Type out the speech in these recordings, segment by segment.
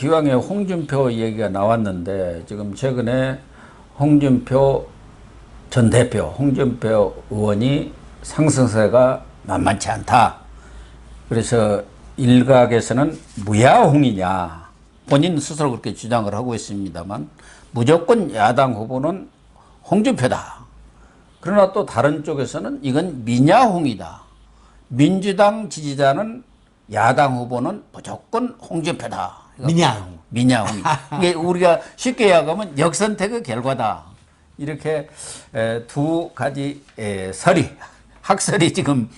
기왕에 홍준표 얘기가 나왔는데 지금 최근에 홍준표 전 대표, 홍준표 의원이 상승세가 만만치 않다. 그래서 일각에서는 무야홍이냐, 본인 스스로 그렇게 주장을 하고 있습니다만 무조건 야당 후보는 홍준표다. 그러나 또 다른 쪽에서는 이건 미냐홍이다. 민주당 지지자는 야당 후보는 무조건 홍준표다. 미냐홍. 미냐홍이. 이게 우리가 쉽게 이야기하면 역선택의 결과다. 이렇게 두 가지 학설이 지금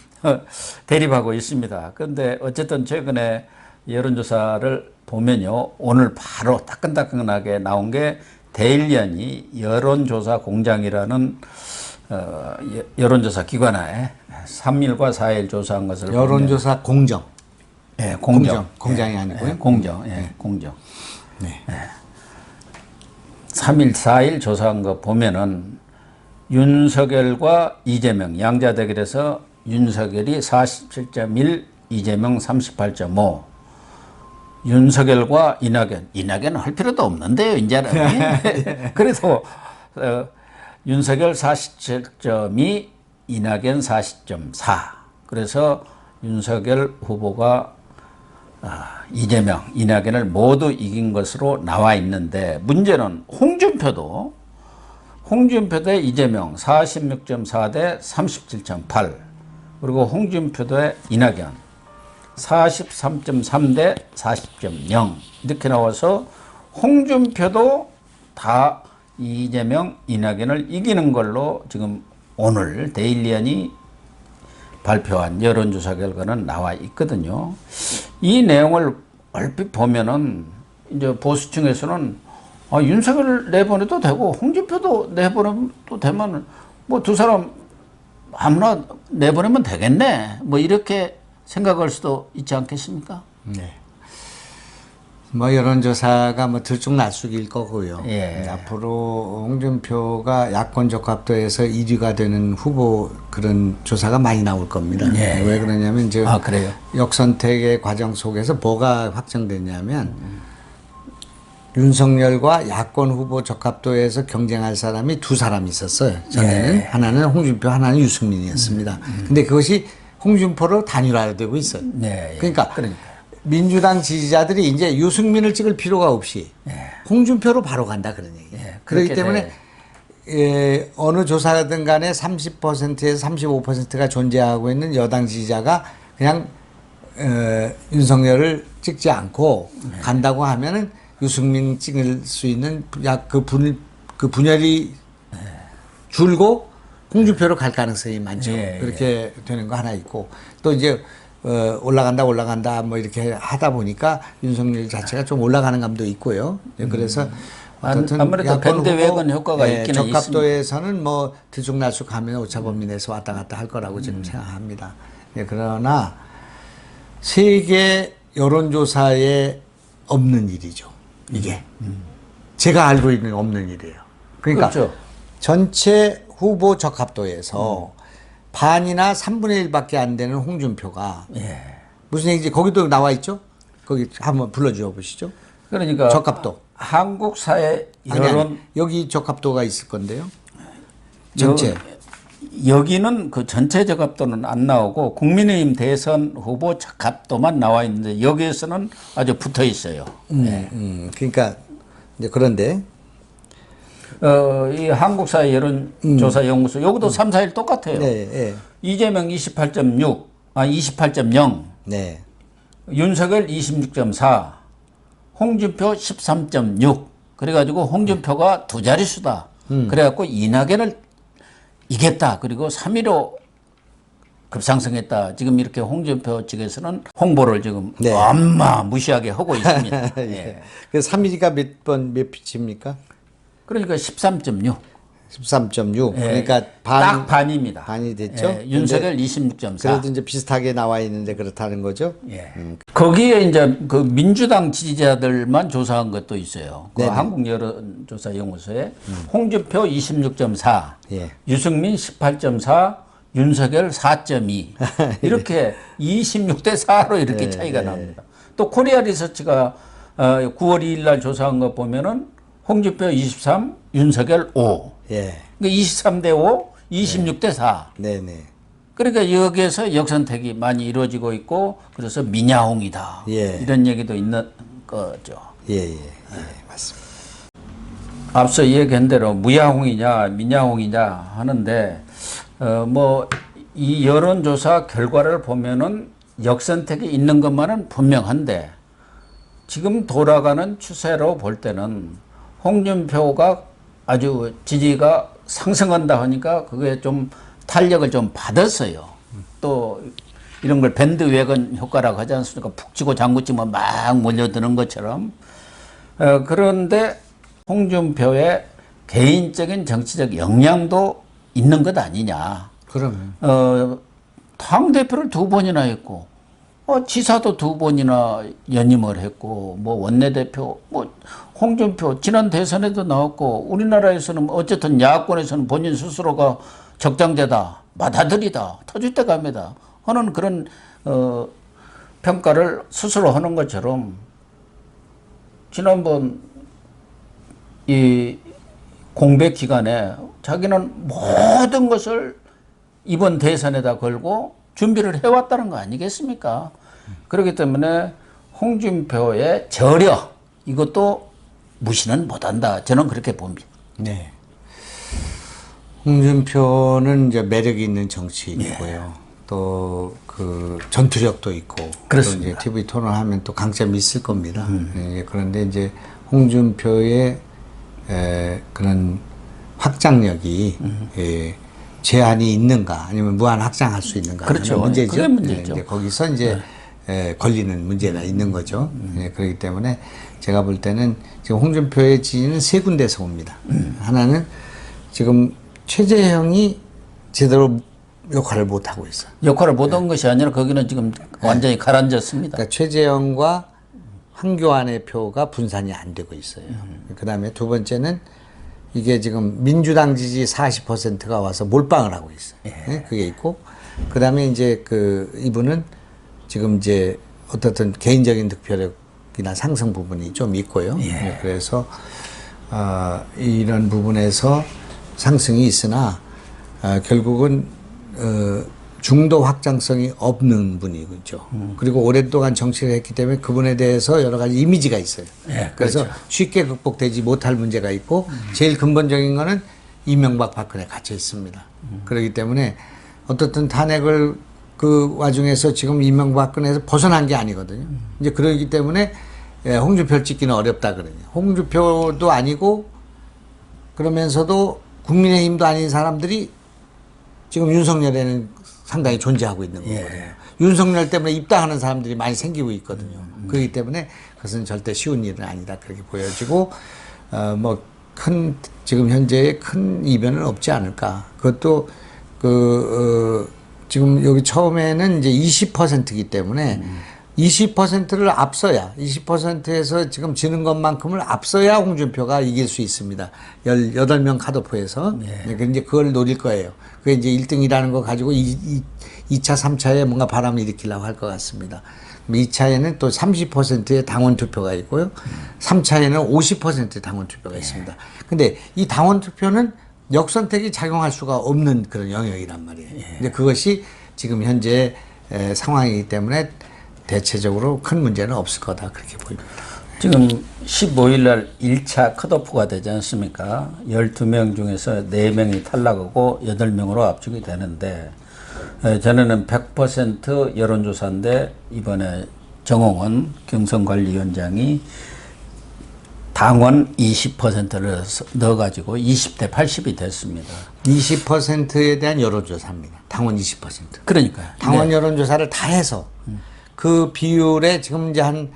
대립하고 있습니다. 그런데 어쨌든 최근에 여론조사를 보면요, 오늘 바로 따끈따끈하게 나온 게 데일리언이 여론조사 공장이라는 여론조사 기관에 3일과 4일 조사한 것을 여론조사 공정. 예, 공정. 공장이 아니고요. 예, 공정. 예, 공정. 네. 예. 3일, 4일 조사한 거 보면은 윤석열과 이재명 양자 대결에서 윤석열이 47.1, 이재명 38.5. 윤석열과 이낙연은 할 필요도 없는데요, 이제는. 그래도 윤석열 47.2, 이낙연 40.4. 그래서 윤석열 후보가 이재명, 이낙연을 모두 이긴 것으로 나와 있는데, 문제는 홍준표 대 이재명 46.4 대 37.8, 그리고 홍준표 대 이낙연 43.3 대 40.0 이렇게 나와서 홍준표도 다 이재명, 이낙연을 이기는 걸로 지금 오늘 데일리언이 발표한 여론조사 결과는 나와 있거든요. 이 내용을 얼핏 보면은 이제 보수층에서는 윤석열을 내보내도 되고 홍준표도 내보내도 되면 뭐 두 사람 아무나 내보내면 되겠네, 뭐 이렇게 생각할 수도 있지 않겠습니까? 네. 뭐 여론조사가 뭐 들쭉날쭉일 거고요. 예. 앞으로 홍준표가 야권 적합도에서 1위가 되는 후보 그런 조사가 많이 나올 겁니다. 예. 왜 그러냐면 이제 그래요? 역선택의 과정 속에서 뭐가 확정됐냐면 윤석열과 야권 후보 적합도에서 경쟁할 사람이 두 사람이 있었어요. 전에는. 예. 하나는 홍준표, 하나는 유승민이었습니다. 근데 그것이 홍준표로 단일화되고 있어요. 네. 그러니까 민주당 지지자들이 이제 유승민을 찍을 필요가 없이 홍준표로 바로 간다 그런 얘기예요. 그렇기 때문에 어느 조사든 간에 30%에서 35%가 존재하고 있는 여당 지지자가 그냥 윤석열을 찍지 않고 간다고 하면은 유승민 찍을 수 있는 그 분열이 줄고 홍준표로 갈 가능성이 많죠. 그렇게 되는 거 하나 있고, 또 이제 올라간다 뭐 이렇게 하다 보니까 윤석열 자체가 좀 올라가는 감도 있고요. 그래서 아무래도 밴드웨건 효과가 있기는 있습니다. 적합도에서는 뭐 들쭉날쭉하면 오차범위 내에서 왔다 갔다 할 거라고 지금 생각합니다. 그러나 세계 여론조사에 없는 일이죠. 이게 제가 알고 있는 없는 일이에요. 그러니까 그렇죠. 전체 후보 적합도에서 반이나 3분의 1밖에 안 되는 홍준표가 무슨 얘기인지 거기도 나와 있죠? 거기 한번 불러주어 보시죠. 그러니까 적합도. 한국 사회 여론 여기 적합도가 있을 건데요. 전체. 여기는 그 전체 적합도는 안 나오고 국민의힘 대선 후보 적합도만 나와 있는데 여기에서는 아주 붙어 있어요. 그러니까 이제 그런데 이 한국사회 여론조사연구소 여기도 3, 4일 똑같아요. 네. 이재명 28.6, 28.0, 네. 윤석열 26.4, 홍준표 13.6. 그래가지고 홍준표가 두 자릿수다. 그래갖고 이낙연을 이겼다. 그리고 3위로 급상승했다. 지금 이렇게 홍준표 측에서는 홍보를 지금 무시하게 하고 있습니다. 그래서 3위가 몇 피치입니까? 그러니까 13.6. 13.6. 그러니까 딱 반입니다. 반이 됐죠. 윤석열 26.4. 그래도 이제 비슷하게 나와 있는데 그렇다는 거죠. 거기에 이제 그 민주당 지지자들만 조사한 것도 있어요. 그 한국 여론조사연구소에 홍준표 26.4, 유승민 18.4, 윤석열 4.2 이렇게 26대 4로 이렇게 차이가 납니다. 또 코리아 리서치가 9월 2일 날 조사한 거 보면은 홍준표 23, 윤석열 5. 예. 그러니까 23대 5, 26대 4. 네네. 그러니까 여기에서 역선택이 많이 이루어지고 있고 그래서 미냐홍이다. 예. 이런 얘기도 있는 거죠. 예, 맞습니다. 앞서 얘기한 대로 무야홍이냐 미냐홍이냐 하는데 뭐 이 여론조사 결과를 보면은 역선택이 있는 것만은 분명한데 지금 돌아가는 추세로 볼 때는 홍준표가 아주 지지가 상승한다 하니까 그게 좀 탄력을 좀 받았어요. 또 이런 걸 밴드웨건 효과라고 하지 않습니까? 푹 치고 장구 치면 막 몰려드는 것처럼. 그런데 홍준표의 개인적인 정치적 역량도 있는 것 아니냐. 그러면. 당대표를 2번이나 했고, 지사도 2번이나 연임을 했고, 뭐 원내대표, 뭐 홍준표 지난 대선에도 나왔고, 우리나라에서는 어쨌든 야권에서는 본인 스스로가 적장자다, 맏아들이다, 터질 때 갑니다 하는 그런 평가를 스스로 하는 것처럼 지난번 이 공백 기간에 자기는 모든 것을 이번 대선에다 걸고 준비를 해왔다는 거 아니겠습니까? 그렇기 때문에 홍준표의 저력 이것도 무시는 못한다. 저는 그렇게 봅니다. 네. 홍준표는 이제 매력이 있는 정치인이고요. 또 그 전투력도 있고. 그렇습니다. 또 이제 TV 토론하면 또 강점이 있을 겁니다. 예, 그런데 이제 홍준표의 그런 확장력이 제한이 있는가 아니면 무한 확장할 수 있는가 그렇죠. 하는 문제죠. 그게 문제죠. 이제 거기서 이제 걸리는 문제가 있는 거죠. 그렇기 때문에 제가 볼 때는 지금 홍준표의 지지는 3군데서 옵니다. 하나는 지금 최재형이 제대로 역할을 못 하고 있어요. 역할을 못한 것이 아니라 거기는 지금 완전히 가라앉았습니다. 그러니까 최재형과 황교안의 표가 분산이 안 되고 있어요. 그 다음에 2번째는 이게 지금 민주당 지지 40%가 와서 몰빵을 하고 있어요. 네? 그게 있고, 그 다음에 이제 이분은 지금 이제 어떻든 개인적인 득표력이나 상승 부분이 좀 있고요. 네, 그래서, 이런 부분에서 상승이 있으나, 결국은, 중도 확장성이 없는 분이죠. 그리고 오랫동안 정치를 했기 때문에 그분에 대해서 여러 가지 이미지가 있어요. 그래서 그렇죠. 쉽게 극복되지 못할 문제가 있고 제일 근본적인 거는 이명박 박근혜 갇혀 있습니다. 그렇기 때문에 어떻든 탄핵을 그 와중에서 지금 이명박 박근혜에서 벗어난 게 아니거든요. 이제 그러기 때문에 홍준표를 찍기는 어렵다 그러네요. 홍준표도 아니고 그러면서도 국민의힘도 아닌 사람들이 지금 윤석열에는 상당히 존재하고 있는 거거든요. 윤석열 때문에 입당하는 사람들이 많이 생기고 있거든요. 그렇기 때문에 그것은 절대 쉬운 일은 아니다. 그렇게 보여지고, 지금 현재의 큰 이변은 없지 않을까. 그것도, 지금 여기 처음에는 이제 20%이기 때문에 20%를 앞서야, 20%에서 지금 지는 것만큼을 앞서야 홍준표가 이길 수 있습니다. 18명 카드포에서. 이제 그걸 노릴 거예요. 그게 이제 1등이라는 거 가지고 2차, 3차에 뭔가 바람을 일으키려고 할 것 같습니다. 2차에는 또 30%의 당원 투표가 있고요. 3차에는 50%의 당원 투표가 있습니다. 근데 이 당원 투표는 역선택이 작용할 수가 없는 그런 영역이란 말이에요. 근데 그것이 지금 현재 상황이기 때문에 대체적으로 큰 문제는 없을 거다. 그렇게 보입니다. 지금 15일 날 1차 컷오프가 되지 않습니까? 12명 중에서 4명이 탈락하고 8명으로 압축이 되는데 전에는 100% 여론조사인데 이번에 정홍원 경선관리위원장이 당원 20%를 넣어가지고 20대 80이 됐습니다. 20%에 대한 여론조사입니다. 당원 20%. 그러니까요. 당원 여론조사를 다 해서 그 비율에 지금 이제 한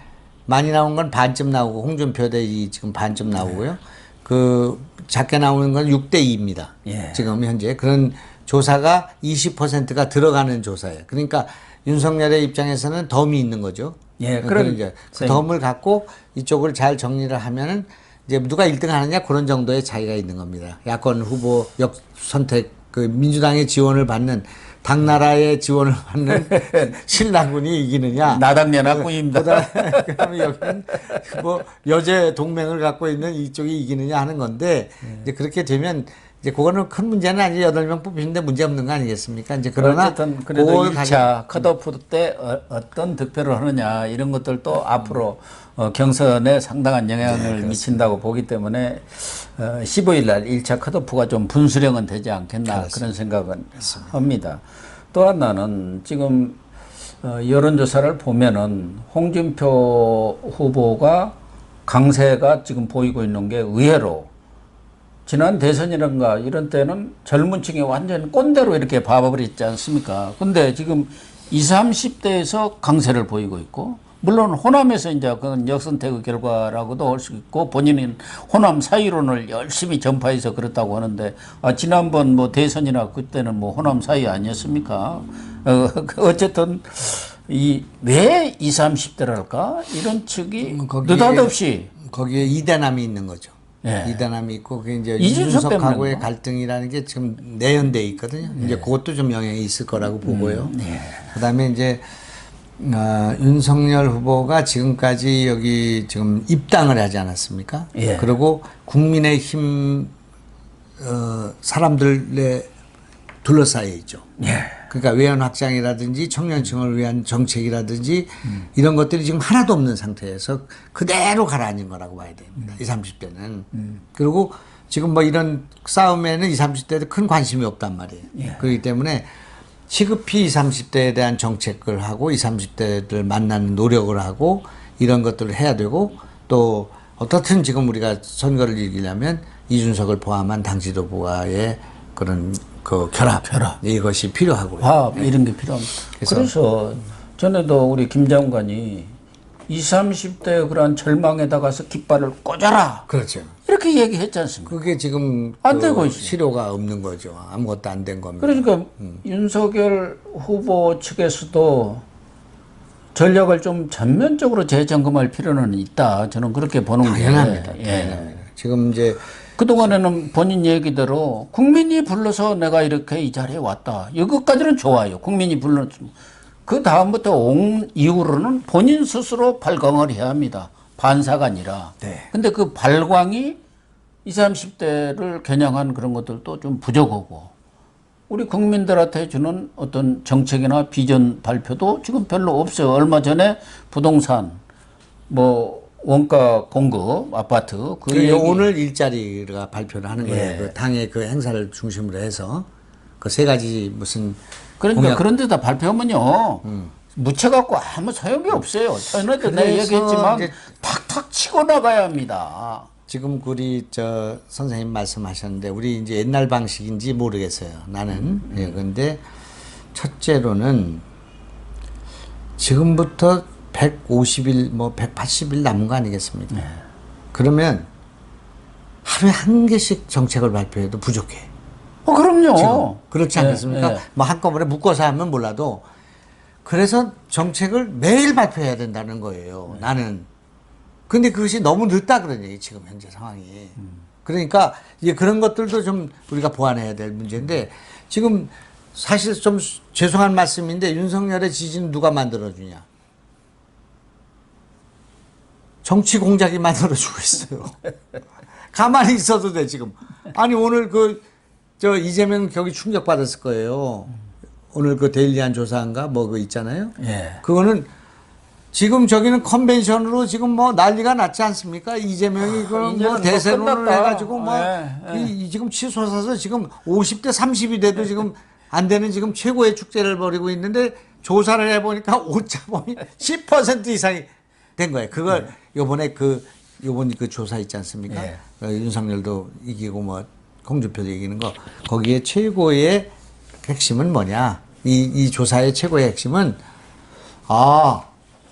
많이 나온 건 반쯤 나오고 홍준표 대 지금 반쯤 나오고요. 그 작게 나오는 건 6대 2입니다. 지금 현재 그런 조사가 20%가 들어가는 조사예요. 그러니까 윤석열의 입장에서는 덤이 있는 거죠. 그런 이제 그 덤을 갖고 이쪽을 잘 정리를 하면은 이제 누가 1등 하느냐 그런 정도의 차이가 있는 겁니다. 야권 후보 선택 그 민주당의 지원을 받는 당나라의 지원을 받는 신라군이 이기느냐. 나당연합군입니다. 그다음에 여기는 뭐 여제 동맹을 갖고 있는 이쪽이 이기느냐 하는 건데 이제 그렇게 되면 이제 그거는 큰 문제는 아니죠. 8명 뽑히는데 문제 없는 거 아니겠습니까? 이제 그러나 어쨌든 그래도 1차 컷오프 때 어떤 득표를 하느냐 이런 것들도 앞으로 경선에 상당한 영향을 미친다고 보기 때문에 15일 날 1차 컷오프가 좀 분수령은 되지 않겠나 그런 생각은 합니다. 또 하나는 지금 여론조사를 보면은 홍준표 후보가 강세가 지금 보이고 있는 게 의외로 지난 대선이란가 이런 때는 젊은 층이 완전 꼰대로 이렇게 봐버렸지 않습니까? 근데 지금 20, 30대에서 강세를 보이고 있고, 물론 호남에서 이제 그건 역선택의 결과라고도 할 수 있고, 본인은 호남 사이론을 열심히 전파해서 그렇다고 하는데, 지난번 뭐 대선이나 그때는 뭐 호남 사이 아니었습니까? 어쨌든, 왜 20, 30대랄까? 이런 측이 느닷없이. 거기에 이대남이 있는 거죠. 예. 이대남이 있고 그게 이제 이준석 이준석하고의 때문에 갈등이라는 게 지금 내연돼 있거든요. 이제 그것도 좀 영향이 있을 거라고 보고요. 그다음에 이제 윤석열 후보가 지금까지 여기 지금 입당을 하지 않았습니까? 예. 그리고 국민의힘 사람들에 둘러싸여 있죠. 예. 그러니까 외연 확장이라든지 청년층을 위한 정책이라든지 이런 것들이 지금 하나도 없는 상태에서 그대로 가라앉은 거라고 봐야 됩니다. 20, 30대는. 그리고 지금 뭐 이런 싸움에는 20, 30대도 큰 관심이 없단 말이에요. 예. 그렇기 때문에 시급히 20, 30대에 대한 정책을 하고 20, 30대들 만나는 노력을 하고 이런 것들을 해야 되고 또 어떻든 지금 우리가 선거를 이기려면 이준석을 포함한 당 지도부와의 그런 그 결합. 이것이 필요하고요. 화합 이런 게 필요합니다. 그래서 전에도 우리 김 장관이 20, 30대의 그런 절망에다가서 깃발을 꽂아라. 그렇죠. 이렇게 얘기했지 않습니까? 그게 지금 안 되고 있어요. 실효가 없는 거죠. 아무것도 안 된 겁니다. 그러니까 윤석열 후보 측에서도 전략을 좀 전면적으로 재점검할 필요는 있다. 저는 그렇게 보는 당연합니다. 게. 예. 지금 이제 그동안에는 본인 얘기대로 국민이 불러서 내가 이렇게 이 자리에 왔다. 이것까지는 좋아요. 국민이 불렀으면. 그 다음부터 온 이후로는 본인 스스로 발광을 해야 합니다. 반사가 아니라. 네. 근데 그 발광이 20, 30대를 겨냥한 그런 것들도 좀 부족하고 우리 국민들한테 주는 어떤 정책이나 비전 발표도 지금 별로 없어요. 얼마 전에 부동산, 뭐 원가 공급, 아파트 그 얘기. 오늘 일자리가 발표를 하는 거예요. 그 당의 그 행사를 중심으로 해서 그 세 가지 무슨 그러니까 그런 데다 발표하면요. 묻혀갖고 아무 소용이 없어요. 전에도 내가 얘기했지만 탁탁 치고 나가야 합니다. 지금 우리 선생님 말씀하셨는데 우리 이제 옛날 방식인지 모르겠어요. 나는. 예, 근데 첫째로는 지금부터 150일 뭐 180일 남은 거 아니겠습니까? 네. 그러면 하루에 한 개씩 정책을 발표해도 부족해. 그럼요. 지금 그렇지 않겠습니까? 네. 뭐 한꺼번에 묶어서 하면 몰라도 그래서 정책을 매일 발표해야 된다는 거예요. 나는. 근데 그것이 너무 늦다 그러니 지금 현재 상황이. 그러니까 이제 그런 것들도 좀 우리가 보완해야 될 문제인데 지금 사실 좀 죄송한 말씀인데 윤석열의 지지는 누가 만들어주냐? 정치 공작이 만들어주고 있어요. 가만히 있어도 돼 지금. 아니 오늘 이재명 경기 충격받았을 거예요. 오늘 그 데일리한 조사인가 뭐 그거 있잖아요. 예. 그거는 지금 저기는 컨벤션으로 지금 뭐 난리가 났지 않습니까? 이재명이 그럼 뭐 대세론을 해가지고 뭐 지금 치솟아서 지금 50대 30이 돼도 지금 안 되는 지금 최고의 축제를 벌이고 있는데 조사를 해보니까 오차범위 10% 이상이 된 거예요. 그걸 요번 그 조사 있지 않습니까? 예. 윤석열도 이기고 뭐 홍준표도 이기는 거 거기에 최고의 핵심은 뭐냐? 이 조사의 최고의 핵심은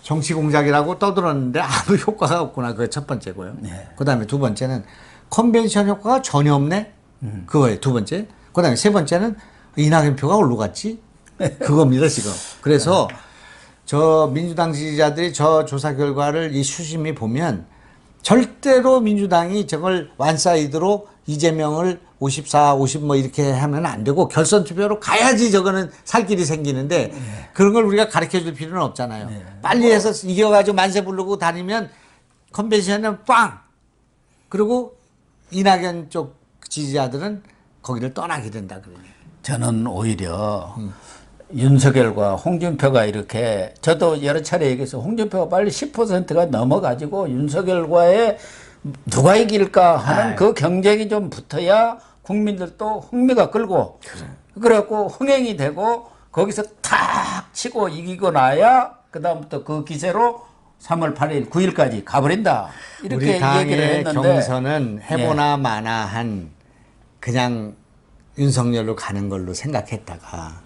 정치 공작이라고 떠들었는데 아무 효과가 없구나. 그게 첫 번째고요. 네. 그다음에 두 번째는 컨벤션 효과가 전혀 없네. 그거예요. 두 번째. 그다음에 세 번째는 이낙연표가 어디로 갔지? 그겁니다 지금. 그래서 저 민주당 지지자들이 저 조사 결과를 이 수심이 보면 절대로 민주당이 저걸 완사이드로 이재명을 54, 50 뭐 이렇게 하면 안 되고 결선 투표로 가야지 저거는 살 길이 생기는데 그런 걸 우리가 가르쳐 줄 필요는 없잖아요. 빨리 해서 이겨가지고 만세 부르고 다니면 컨벤션은 빵! 그리고 이낙연 쪽 지지자들은 거기를 떠나게 된다 그러니. 저는 오히려 윤석열과 홍준표가 이렇게 저도 여러 차례 얘기해서 홍준표가 빨리 10%가 넘어가지고 윤석열과의 누가 이길까 하는 그 경쟁이 좀 붙어야 국민들도 흥미가 끌고 그래갖고 흥행이 되고 거기서 탁 치고 이기고 나야 그다음부터 그 기세로 3월 8일, 9일까지 가버린다. 이렇게 우리 얘기를 당의 했는데 경선은 해보나 마나한 그냥 윤석열로 가는 걸로 생각했다가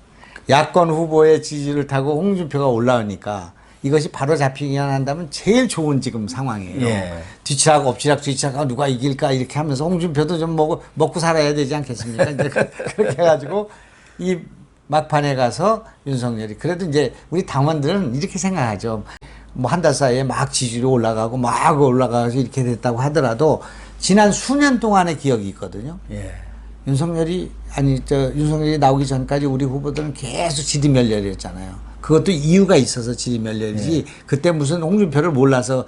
야권 후보의 지지를 타고 홍준표가 올라오니까 이것이 바로 잡히기만 한다면 제일 좋은 지금 상황이에요. 예. 뒤치락 엎치락 뒤치락 누가 이길까 이렇게 하면서 홍준표도 좀 먹고 살아야 되지 않겠습니까? 이제 그렇게 해가지고 이 막판에 가서 윤석열이 그래도 이제 우리 당원들은 이렇게 생각하죠. 뭐 한 달 사이에 막 지지율이 올라가고 막 올라가서 이렇게 됐다고 하더라도 지난 수년 동안의 기억이 있거든요. 예. 윤석열이 윤석열이 나오기 전까지 우리 후보들은 계속 지리멸렬이었잖아요. 그것도 이유가 있어서 지리멸렬이지 그때 무슨 홍준표를 몰라서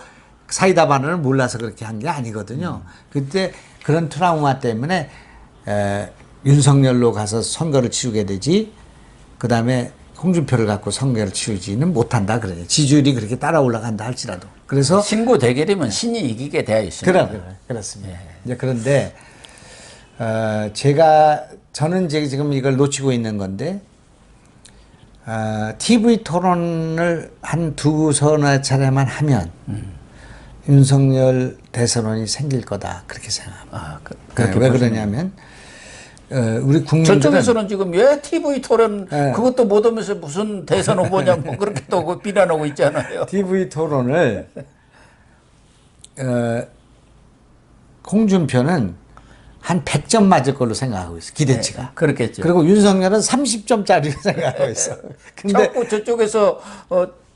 사이다 반원을 몰라서 그렇게 한 게 아니거든요. 그때 그런 트라우마 때문에 윤석열로 가서 선거를 치르게 되지 그다음에 홍준표를 갖고 선거를 치르지는 못한다 그래요. 지지율이 그렇게 따라 올라간다 할지라도. 그래서 신구 대결이면 신이 이기게 되어 있습니다. 그렇습니다. 이제 그런데 저는 지금 이걸 놓치고 있는 건데 TV 토론을 한 두서너 차례만 하면 윤석열 대선언이 생길 거다 그렇게 생각합니다. 왜 그러냐면 우리 국민들은 저쪽에서는 지금 왜 TV 토론 그것도 못 하면서 무슨 대선 후보냐 뭐 그렇게 또 비난하고 있잖아요. TV 토론을 홍준표는 한 100점 맞을 걸로 생각하고 있어. 기대치가. 네, 그렇겠죠. 그리고 윤석열은 30점짜리로 생각하고 있어. 근데 자꾸 저쪽에서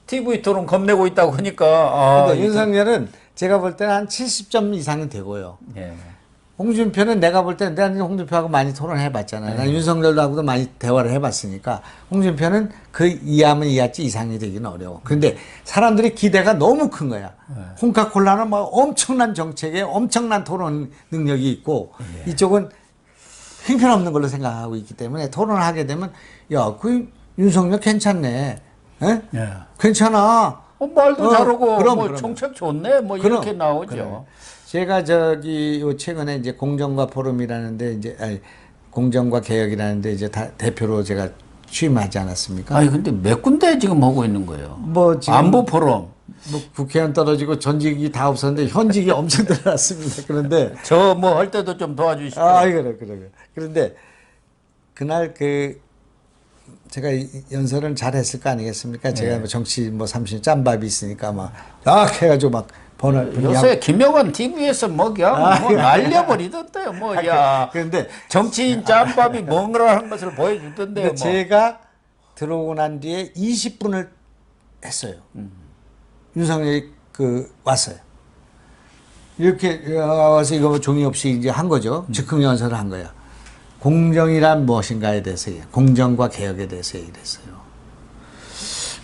TV 토론 겁내고 있다고 하니까 근데 윤석열은 제가 볼 때는 한 70점 이상은 되고요. 예. 홍준표는 내가 볼 때는 내가 홍준표하고 많이 토론해 봤잖아요. 난 윤석열하고도 많이 대화를 해 봤으니까 홍준표는 그 이하면 이하지 이상이 되기는 어려워. 그런데 사람들이 기대가 너무 큰 거야. 홍카콜라는 막 엄청난 정책에 엄청난 토론 능력이 있고 이쪽은 형편없는 걸로 생각하고 있기 때문에 토론을 하게 되면 야, 그 윤석열 괜찮네. 에? 예. 괜찮아. 말도 잘하고 그럼, 뭐 그럼. 정책 좋네 뭐 이렇게 나오죠. 그럼. 제가 최근에 이제 공정과 포럼이라는데 이제 공정과 개혁이라는데 이제 대표로 제가 취임하지 않았습니까? 아니 근데 몇 군데 지금 하고 있는 거예요. 뭐 지금 안보 포럼. 뭐 국회의원 떨어지고 전직이 다 없었는데 현직이 엄청 늘어났습니다. 그런데 저 뭐 할 때도 좀 도와주시고. 그래. 그런데 그날 제가 연설을 잘 했을 거 아니겠습니까? 제가 뭐 정치 뭐 30년 짬밥이 있으니까 막 해가지고 막 요새 김영환 TV에서 뭐 날려버리던데요. 그런데 정치인 짬밥이 뭔가라는 것을 보여주던데요. 제가 들어오고 난 뒤에 20분을 했어요. 윤석열이 왔어요. 이렇게 와서 이거 종이 없이 이제 한 거죠. 즉흥 연설을 한 거야. 공정이란 무엇인가에 대해서 공정과 개혁에 대해서 얘기를 했어요.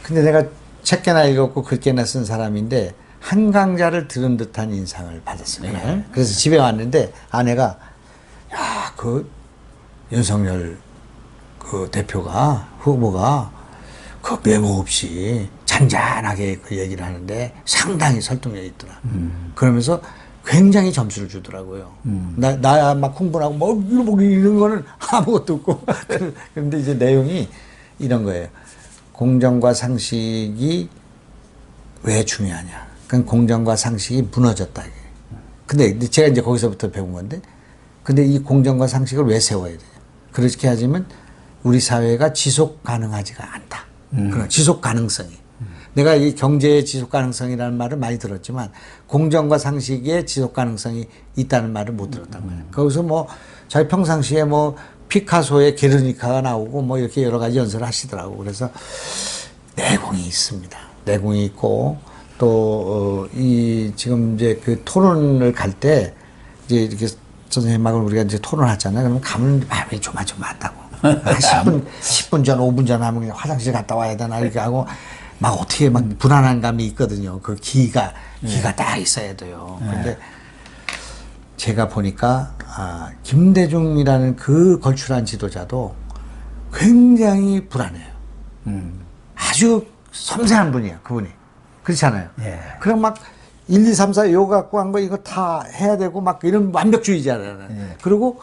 근데 내가 책 개나 읽었고 글 개나 쓴 사람인데 한 강자를 들은 듯한 인상을 받았어요. 네. 그래서 집에 왔는데 아내가 야, 윤석열 후보가 메모 없이 잔잔하게 그 얘기를 하는데 상당히 설득력이 있더라. 그러면서 굉장히 점수를 주더라고요. 나 막 흥분하고 뭐 이런 거는 아무것도 없고. 그런데 이제 내용이 이런 거예요. 공정과 상식이 왜 중요하냐. 그건 공정과 상식이 무너졌다. 근데 제가 이제 거기서부터 배운 건데, 근데 이 공정과 상식을 왜 세워야 되냐. 그렇게 하자면 우리 사회가 지속 가능하지가 않다. 그런 지속 가능성이. 내가 이 경제의 지속 가능성이라는 말을 많이 들었지만 공정과 상식의 지속 가능성이 있다는 말을 못 들었단 말이에요. 거기서 뭐 자기 평상시에 뭐 피카소의 게르니카가 나오고 뭐 이렇게 여러 가지 연설을 하시더라고. 그래서 내공이 있습니다. 내공이 있고 또 지금 이제 그 토론을 갈 때 이제 이렇게 선생님하고 우리가 이제 토론하잖아요. 그러면 가면 마음이 조마조마하다고. 10분 전, 5분 전 하면 그냥 화장실 갔다 와야 되나 이렇게 하고 막 어떻게 막 불안한 감이 있거든요. 그 기가 딱 있어야 돼요. 근데 제가 보니까 김대중이라는 그 걸출한 지도자도 굉장히 불안해요. 아주 섬세한 분이에요, 그분이. 그렇잖아요. 예. 그럼 막 1, 2, 3, 4 이거 갖고 한 거 이거 다 해야 되고 막 이런 완벽주의자잖아요. 예. 그리고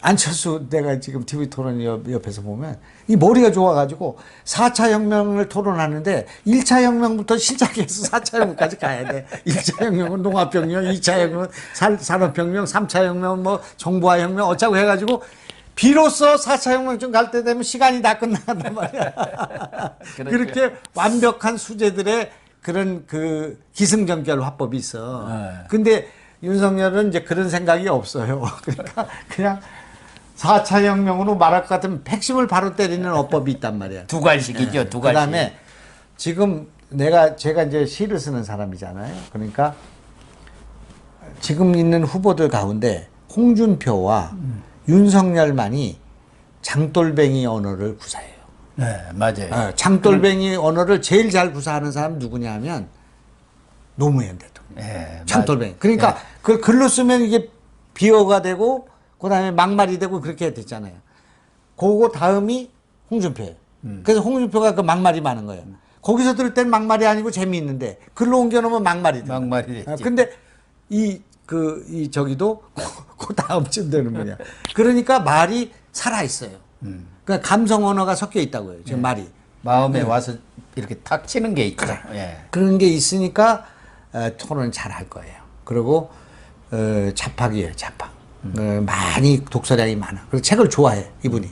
안철수 내가 지금 TV 토론 옆에서 보면 이 머리가 좋아가지고 4차 혁명을 토론하는데 1차 혁명부터 시작해서 4차 혁명까지 가야 돼. 1차 혁명은 농업혁명, 2차 혁명은 산업혁명, 3차 혁명은 뭐 정보화 혁명 어쩌고 해가지고 비로소 4차 혁명쯤 갈 때 되면 시간이 다 끝나간단 말이야. 그렇게 완벽한 수재들의 그런 그 기승전결 화법이 있어. 근데 윤석열은 이제 그런 생각이 없어요. 그러니까 그냥 4차 혁명으로 말할 것 같으면 핵심을 바로 때리는 어법이 있단 말이야. 두갈식이죠, 두갈식. 그다음에 지금 제가 이제 시를 쓰는 사람이잖아요. 그러니까 지금 있는 후보들 가운데 홍준표와 윤석열만이 장돌뱅이 언어를 구사해요. 네, 맞아요. 장돌뱅이 언어를 제일 잘 구사하는 사람 누구냐 하면 노무현 대통령. 네, 장돌뱅이. 그러니까 그걸 글로 쓰면 이게 비어가 되고 그다음에 막말이 되고 그렇게 됐잖아요. 그거 다음이 홍준표예요. 그래서 홍준표가 그 막말이 많은 거예요. 거기서 들을 땐 막말이 아니고 재미있는데 글로 옮겨놓으면 막말이 돼. 막말이 됐지. 근데 이 저기도 그 다음쯤 되는 거냐. 그러니까 말이 살아있어요. 그러니까 감성 언어가 섞여 있다고요. 지금 말이. 마음에 와서 이렇게 탁 치는 게 있죠. 예. 그런 게 있으니까 토론을 잘 할 거예요. 그리고 잡학이에요, 잡학. 많이 독서량이 많아. 그리고 책을 좋아해, 이분이.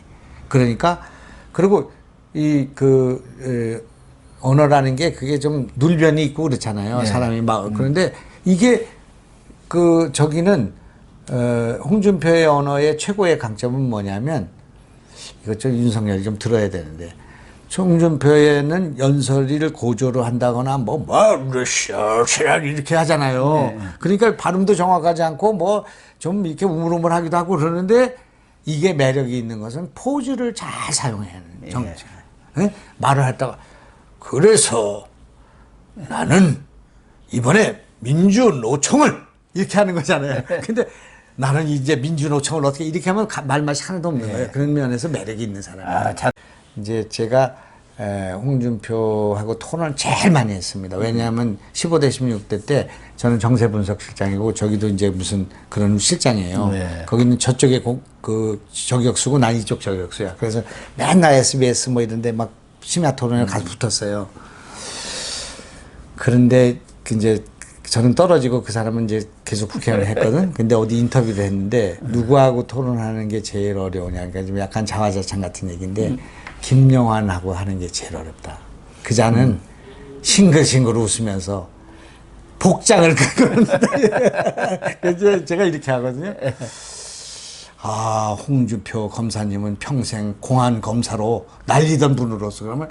그러니까 그리고 언어라는 게 그게 좀 눌변이 있고 그렇잖아요. 네. 사람이 막 그런데 이게 저기는 홍준표의 언어의 최고의 강점은 뭐냐면 이것 좀 윤석열이 좀 들어야 되는데 홍준표에는 연설을 고조로 한다거나 이렇게 하잖아요. 네. 그러니까 발음도 정확하지 않고 뭐 좀 이렇게 우물우물하기도 하고 그러는데 이게 매력이 있는 것은 포즈를 잘 사용해야 하는 정치. 네. 말을 하다가 그래서 나는 이번에 민주노총을 이렇게 하는 거잖아요. 근데 나는 이제 민주노총을 어떻게 이렇게 하면 말맛이 하나도 없는 거예요. 그런 면에서 매력이 있는 사람이에요. 이제 제가 홍준표하고 토론을 제일 많이 했습니다. 왜냐하면 15대 16대 때 저는 정세분석실장이고 저기도 이제 무슨 그런 실장이에요. 네. 거기는 저쪽에 그 저격수고 난 이쪽 저격수야. 그래서 맨날 SBS 뭐 이런데 막 심야 토론에 가서 붙었어요. 그런데 이제 저는 떨어지고 그 사람은 이제 계속 국회의원을 했거든. 근데 어디 인터뷰를 했는데 누구하고 토론하는 게 제일 어려우냐. 그러니까 좀 약간 자화자찬 같은 얘기인데 김영환하고 하는 게 제일 어렵다. 그자는 싱글싱글 웃으면서 복장을 그렸는데 그래서 제가 이렇게 하거든요. 홍준표 검사님은 평생 공안 검사로 날리던 분으로서 그러면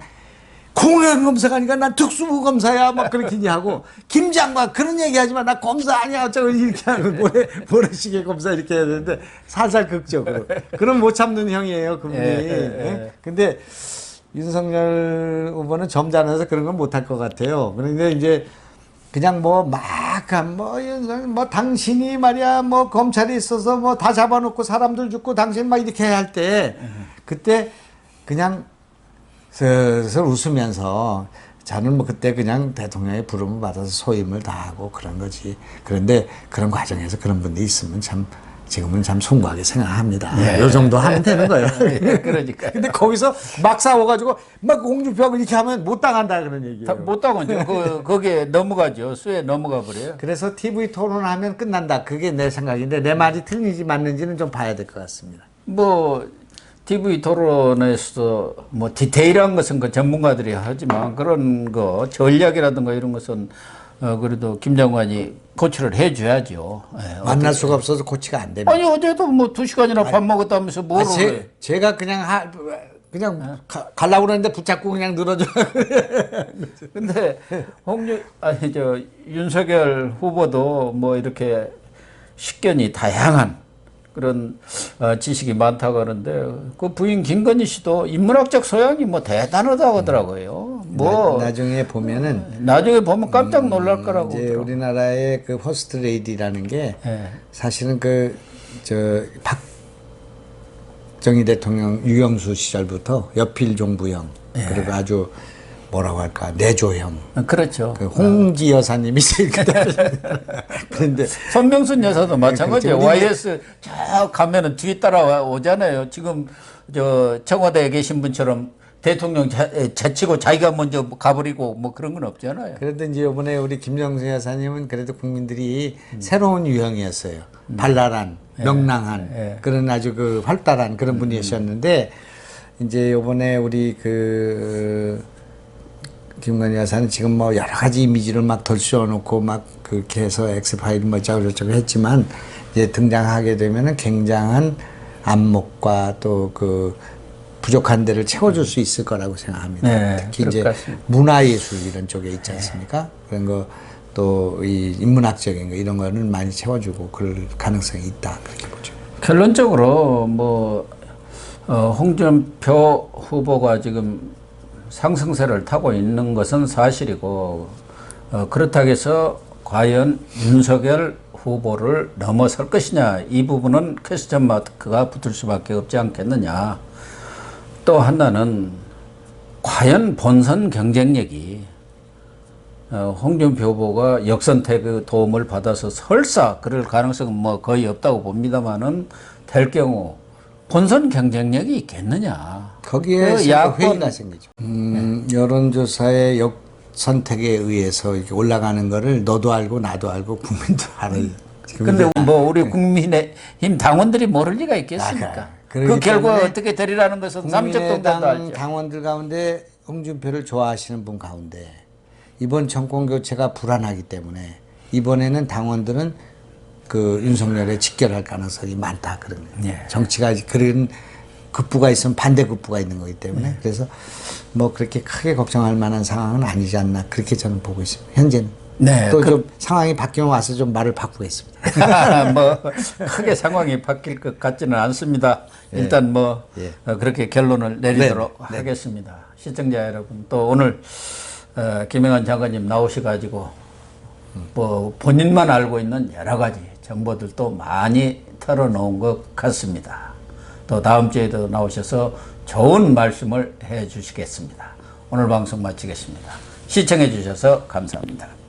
공안 검사가 아니라 난 특수부 검사야 막 그렇게 하고 김 장관 그런 얘기 하지 마 나 검사 아니야 어쩌고 이렇게 하고 모래시계 검사 이렇게 해야 되는데 살살 극적으로 그럼 못 참는 형이에요 그분이. 근데 윤석열 후보는 점잖아서 그런 건 못할 것 같아요. 그런데 이제 그냥 당신이 말이야 검찰이 있어서 다 잡아놓고 사람들 죽고 당신 막 이렇게 할 때 그때 그냥 슬슬 웃으면서 저는 그때 그냥 대통령의 부름을 받아서 소임을 다하고 그런 거지. 그런데 그런 과정에서 그런 분들이 있으면 지금은 참 숭고하게 생각합니다. 요 정도 하면 되는 거예요. 그러니까. 근데 거기서 막 싸워가지고 막 홍준표하고 이렇게 하면 못 당한다 그런 얘기예요. 못 당하죠. 거기에 넘어가죠. 수에 넘어가 버려요. 그래서 TV 토론하면 끝난다. 그게 내 생각인데 내 말이 틀리지 맞는지는 좀 봐야 될 것 같습니다. TV 토론에서 디테일한 것은 그 전문가들이 하지만 그런 거 전략이라든가 이런 것은 그래도 김 장관이 코치를 해줘야죠. 만날 수가 없어서 코치가 안 됩니다. 아니 어제도 2시간이나 밥 먹었다면서 뭐를 제가 그냥 가려고 그러는데 붙잡고 그냥 늘어져. 근데 윤석열 후보도 이렇게 식견이 다양한 그런 지식이 많다고 하는데 그 부인 김건희 씨도 인문학적 소양이 뭐 대단하다고 하더라고요. 뭐 나중에 보면은 나중에 보면 깜짝 놀랄 거라고 이제 그러더라고요. 우리나라의 그 퍼스트 레이디라는 게 예. 사실은 박정희 대통령 유영수 시절부터 여필 종부형 그리고 아주 뭐라고 할까 내조형 그렇죠. 그 홍지 여사님이 제일 그런데 손명순 여사도 마찬가지예요. 그렇죠. YS 저 가면은 뒤에 따라오잖아요. 지금 저 청와대에 계신 분처럼 대통령 제치고 자기가 먼저 가버리고 뭐 그런 건 없잖아요. 그래도 이제 이번에 우리 김정수 여사님은 그래도 국민들이 새로운 유형이었어요. 발랄한, 명랑한 그런 아주 그 활달한 그런 분이셨는데 이제 이번에 우리 그 김건희 여사는 지금 뭐 여러 가지 이미지를 막 덜씌워놓고 막 그렇게 해서 엑스파일 뭐 저쩌고 했지만 이제 등장하게 되면은 굉장한 안목과 또 그 부족한 데를 채워줄 수 있을 거라고 생각합니다. 네, 특히 그럴 이제 것 같습니다. 문화예술 이런 쪽에 있지 않습니까? 그런 거 또 이 인문학적인 거 이런 거는 많이 채워주고 그럴 가능성이 있다 그렇게 보죠. 결론적으로 뭐 홍준표 후보가 지금 상승세를 타고 있는 것은 사실이고 그렇다고 해서 과연 윤석열 후보를 넘어설 것이냐 이 부분은 퀘스천 마크가 붙을 수밖에 없지 않겠느냐. 또 하나는 과연 본선 경쟁력이 홍준표 후보가 역선택의 도움을 받아서 설사 그럴 가능성은 뭐 거의 없다고 봅니다만은 될 경우 본선 경쟁력이 있겠느냐. 거기에 그 야권- 회의가 생기죠. 여론조사의 역선택에 의해서 이렇게 올라가는 거를 너도 알고 나도 알고 국민도 알아요. 근데 뭐 우리 국민의힘 당원들이 모를 리가 있겠습니까? 그 그렇기 결과 때문에 어떻게 되리라는 것은 남쪽동자도 국민의당 알죠. 당원들 가운데 홍준표를 좋아하시는 분 가운데 이번 정권 교체가 불안하기 때문에 이번에는 당원들은 그 윤석열에 직결할 가능성이 많다 그런 거예요. 예. 정치가 그런 급부가 있으면 반대 급부가 있는 거기 때문에 그래서 뭐 그렇게 크게 걱정할 만한 상황은 아니지 않나 그렇게 저는 보고 있습니다. 현재는. 네, 또 좀 상황이 바뀌면 와서 좀 말을 바꾸겠습니다. 뭐 크게 상황이 바뀔 것 같지는 않습니다. 일단 뭐 그렇게 결론을 내리도록 하겠습니다. 시청자 여러분 또 오늘 김영환 장관님 나오셔가지고 뭐 본인만 알고 있는 여러 가지 정보들도 많이 털어놓은 것 같습니다. 또 다음 주에도 나오셔서 좋은 말씀을 해주시겠습니다. 오늘 방송 마치겠습니다. 시청해 주셔서 감사합니다.